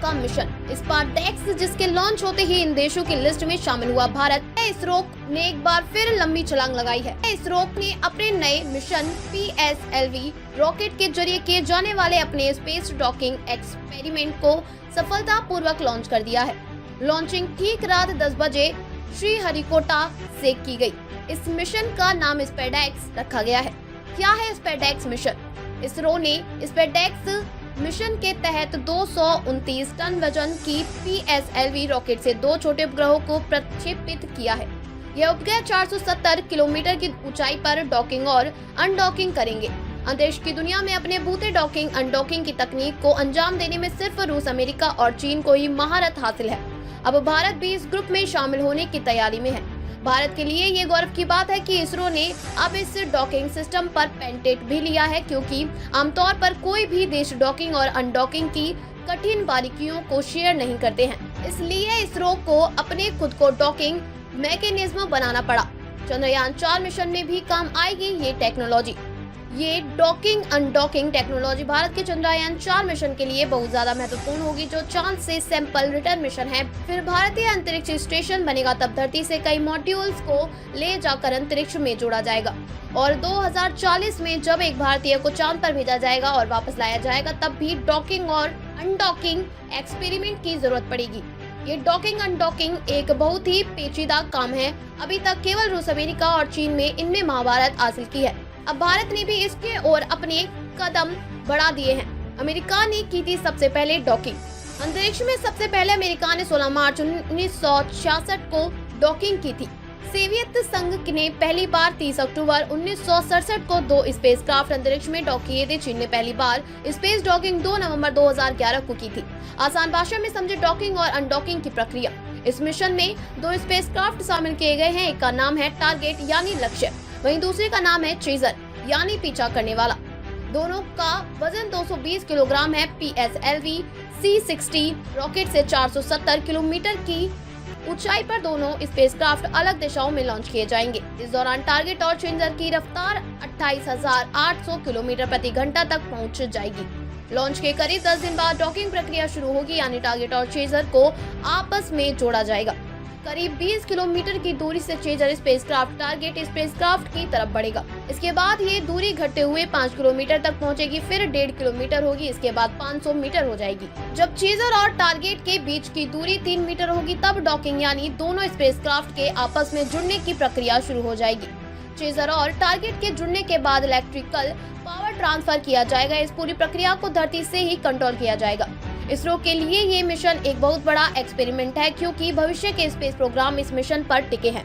का मिशन स्पार्टैक्स, जिसके लॉन्च होते ही इन देशों की लिस्ट में शामिल हुआ भारत। इसरो ने एक बार फिर लंबी छलांग लगाई है। इसरो ने अपने नए मिशन PSLV रॉकेट के जरिए किए जाने वाले अपने स्पेस डॉकिंग एक्सपेरिमेंट को सफलतापूर्वक लॉन्च कर दिया है। लॉन्चिंग ठीक रात 10 बजे श्रीहरिकोटा से की गई। इस मिशन का नाम स्पेसएक्स रखा गया है। क्या है स्पेसएक्स मिशन? इसरो ने स्पेसएक्स मिशन के तहत 229 टन वजन की PSLV रॉकेट से 2 छोटे उपग्रहों को प्रक्षेपित किया है। यह उपग्रह 470 किलोमीटर की ऊंचाई पर डॉकिंग और अनडॉकिंग करेंगे। अंतरिक्ष की दुनिया में अपने बूते डॉकिंग अनडॉकिंग की तकनीक को अंजाम देने में सिर्फ रूस, अमेरिका और चीन को ही महारत हासिल है। अब भारत भी इस ग्रुप में शामिल होने की तैयारी में है। भारत के लिए ये गौरव की बात है कि इसरो ने अब इस डॉकिंग सिस्टम पर पेटेंट भी लिया है, क्योंकि आमतौर पर कोई भी देश डॉकिंग और अनडॉकिंग की कठिन बारीकियों को शेयर नहीं करते हैं। इसलिए इसरो को अपने खुद को डॉकिंग मैकेनिज्म बनाना पड़ा। चंद्रयान 4 मिशन में भी काम आएगी ये टेक्नोलॉजी। ये डॉकिंग अनडॉकिंग टेक्नोलॉजी भारत के चंद्रयान 4 मिशन के लिए बहुत ज्यादा महत्वपूर्ण होगी, जो चांद से सैंपल रिटर्न मिशन है। फिर भारतीय अंतरिक्ष स्टेशन बनेगा, तब धरती से कई मॉड्यूल्स को ले जाकर अंतरिक्ष में जोड़ा जाएगा और 2040 में जब एक भारतीय को चांद पर भेजा जाएगा और वापस लाया जाएगा, तब भी डॉकिंग और अनडॉकिंग एक्सपेरिमेंट की जरूरत पड़ेगी। ये डॉकिंग अनडॉकिंग एक बहुत ही पेचीदा काम है। अभी तक केवल रूस, अमेरिका और चीन में इनमें महाभारत हासिल की है। अब भारत ने भी इसके ओर अपने कदम बढ़ा दिए हैं। अमेरिका ने की थी सबसे पहले डॉकिंग। अंतरिक्ष में सबसे पहले अमेरिका ने 16 मार्च 1966 को डॉकिंग की थी। सोवियत संघ ने पहली बार 30 अक्टूबर 1967 को 2 स्पेसक्राफ्ट अंतरिक्ष में डॉक किए थे। चीन ने पहली बार स्पेस डॉकिंग 2 नवंबर 2011 को की थी। आसान भाषा में समझे डॉकिंग और अनडॉकिंग की प्रक्रिया। इस मिशन में 2 स्पेसक्राफ्ट शामिल किए गए हैं। एक का नाम है टारगेट यानी लक्ष्य, वहीं दूसरे का नाम है चेजर यानी पीछा करने वाला। दोनों का वजन 220 किलोग्राम है। PSLV C60 रॉकेट से 470 किलोमीटर की ऊंचाई पर दोनों स्पेसक्राफ्ट अलग दिशाओं में लॉन्च किए जाएंगे। इस दौरान टारगेट और चेजर की रफ्तार 28,800 किलोमीटर प्रति घंटा तक पहुंच जाएगी। लॉन्च के करीब 10 दिन बाद डॉकिंग प्रक्रिया शुरू होगी, यानी टारगेट और चेजर को आपस में जोड़ा जाएगा। करीब 20 किलोमीटर की दूरी से चेजर स्पेसक्राफ्ट टारगेट स्पेसक्राफ्ट की तरफ बढ़ेगा। इसके बाद ये दूरी घटते हुए 5 किलोमीटर तक पहुंचेगी, फिर 1.5 किलोमीटर होगी, इसके बाद 500 मीटर हो जाएगी। जब चेजर और टारगेट के बीच की दूरी 3 मीटर होगी, तब डॉकिंग यानी दोनों स्पेसक्राफ्ट के आपस में जुड़ने की प्रक्रिया शुरू हो जाएगी। चेजर और टारगेट के जुड़ने के बाद इलेक्ट्रिकल पावर ट्रांसफर किया जाएगा। इस पूरी प्रक्रिया को धरती से ही कंट्रोल किया जाएगा। इसरो के लिए ये मिशन एक बहुत बड़ा एक्सपेरिमेंट है, क्योंकि भविष्य के स्पेस प्रोग्राम इस मिशन पर टिके हैं।